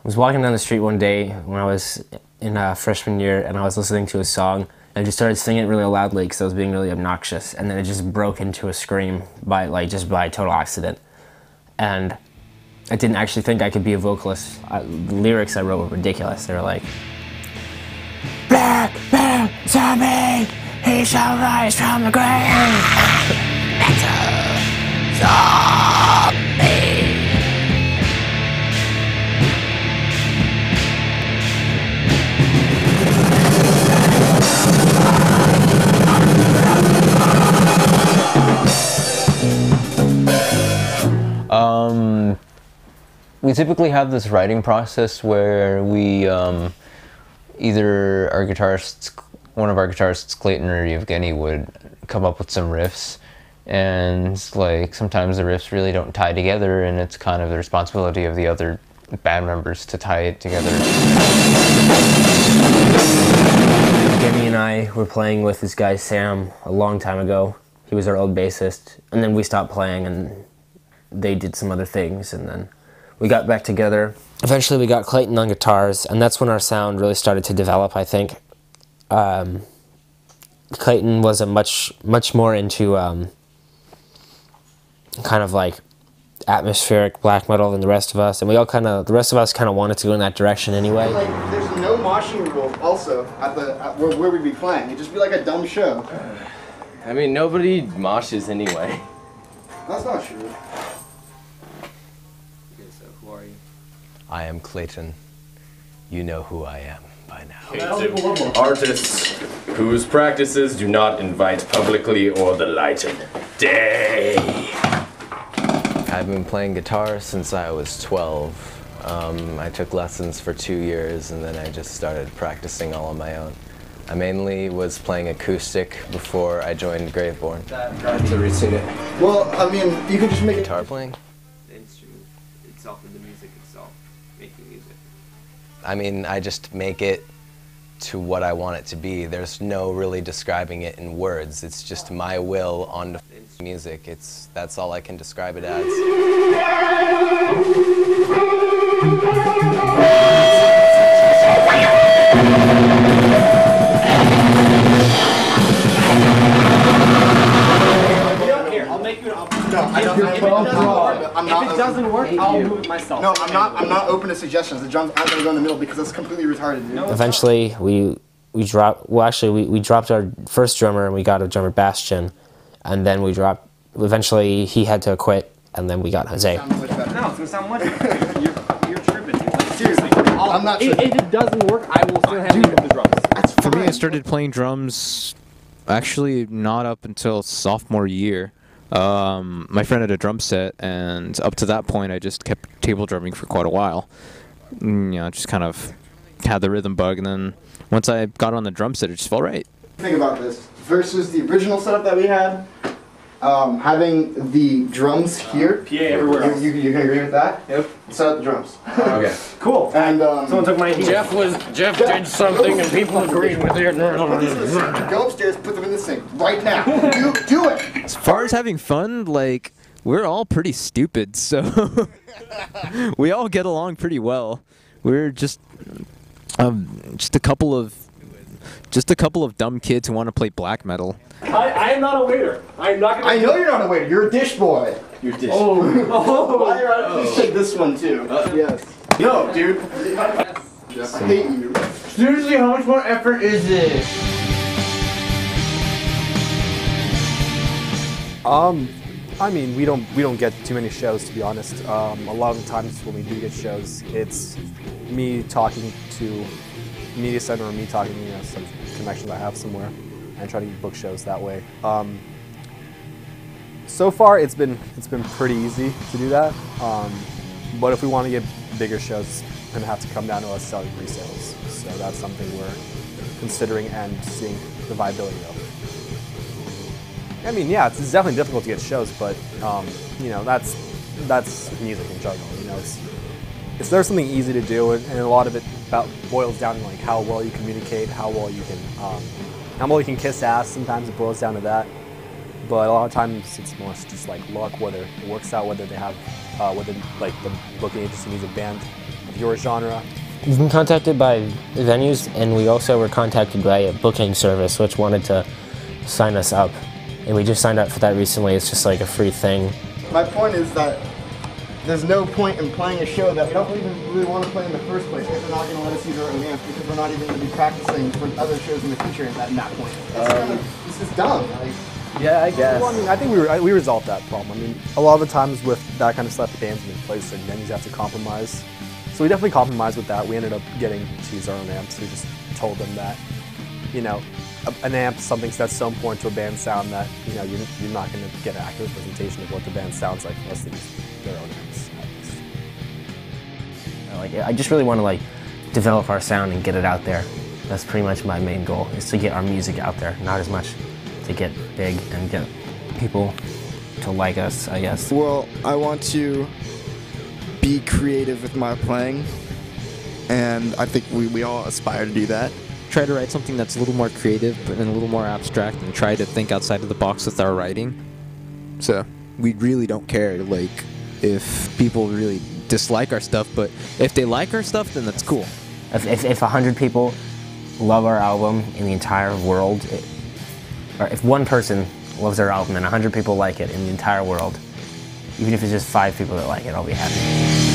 was walking down the street one day when I was in freshman year, and I was listening to a song, and I just started singing it really loudly because I was being really obnoxious, and then it just broke into a scream just by total accident. And I didn't actually think I could be a vocalist. The lyrics I wrote were ridiculous. They were like, "Black man, zombie, he shall rise from the grave. Zombie." We typically have this writing process where we either one of our guitarists, Clayton or Yevgeniy, would come up with some riffs, and like sometimes the riffs really don't tie together, and it's kind of the responsibility of the other band members to tie it together. Yevgeniy and I were playing with this guy Sam a long time ago. He was our old bassist, and then we stopped playing and they did some other things, and then we got back together. Eventually we got Clayton on guitars, and that's when our sound really started to develop, I think. Clayton was a much more into kind of like atmospheric black metal than the rest of us, and the rest of us kind of wanted to go in that direction anyway. Like, there's no moshing rule also at where we'd be playing. It'd just be like a dumb show. I mean, nobody moshes anyway. That's not true. I am Clayton. You know who I am by now. Artists whose practices do not invite publicly or the light of day. I've been playing guitar since I was 12. I took lessons for 2 years, and then I just started practicing all on my own. I mainly was playing acoustic before I joined Graveborn. That's a routine. Well, I mean, you could just make guitar playing? The instrument itself and the music itself, making music. I mean, I just make it to what I want it to be. There's no really describing it in words. It's just my will on the music. That's all I can describe it as. If it doesn't work, I'll move it myself. No, I'm not open to suggestions. The drums aren't gonna go in the middle because that's completely retarded. Dude. Eventually, we dropped. Well, actually, we dropped our first drummer and we got a drummer, Bastion, and then we dropped. Eventually, he had to quit, and then we got Jose. No, it's gonna sound much better. You're tripping. Like, seriously, I'm not tripping. If it doesn't work, I will still have you with the drums. That's fine. For me, I started playing drums actually not up until sophomore year. My friend had a drum set, and up to that point I just kept table drumming for quite a while. You know, just kind of had the rhythm bug, and then once I got on the drum set, it just felt right. Think about this versus the original setup that we had. Having the drums here. PA everywhere else. You can agree with that? Yep. Set up the drums. Okay. Cool. And someone took my idea. Jeff did something and people agreed with it. Go upstairs, put them in the sink right now. Do it. As far as having fun, like, we're all pretty stupid, so we all get along pretty well. We're just a couple of dumb kids who want to play black metal. I am not a waiter. I'm not gonna. I know you're not a waiter. You're a dish boy. You're dish. Oh. Why you said this one too? Yes. No, dude. I hate you. Seriously, how much more effort is this? I mean, we don't get too many shows, to be honest. A lot of the times when we do get shows, it's me talking to media center or me talking to some connections I have somewhere, and try to book shows that way. So far, it's been pretty easy to do that. But if we want to get bigger shows, it's gonna have to come down to us selling pre-sales. So that's something we're considering and seeing the viability of. I mean, yeah, it's definitely difficult to get shows, but you know, that's music in general. You know, there's something easy to do, and a lot of it boils down to like how well you communicate, how well you can kiss ass. Sometimes it boils down to that, but a lot of times it's more just like luck, whether it works out, whether they have, whether like the booking agency needs a band your genre? We've been contacted by venues, and we also were contacted by a booking service which wanted to sign us up. And we just signed up for that recently. It's just like a free thing. My point is that there's no point in playing a show that we don't even really want to play in the first place if they're not going to let us use our own amps, because we're not even going to be practicing for other shows in the future at that point. It's just dumb. Like, Yeah, I guess. Well, I mean, I think we resolved that problem. I mean, a lot of the times with that kind of stuff, bands in place and venues have to compromise. So we definitely compromised with that. We ended up getting to use our own amps. We just told them that, you know, an amp is something that's so important to a band's sound that, you know, you're not going to get an accurate presentation of what the band sounds like unless they use their own amps. Like, I just really want to like develop our sound and get it out there. That's pretty much my main goal, is to get our music out there, not as much to get big and get people to like us, I guess. Well, I want to be creative with my playing, and I think we all aspire to do that. Try to write something that's a little more creative but a little more abstract, and try to think outside of the box with our writing. So we really don't care, like, if people really dislike our stuff, but if they like our stuff, then that's cool. If 100 people love our album in the entire world, or if one person loves our album and 100 people like it in the entire world, even if it's just 5 people that like it, I'll be happy.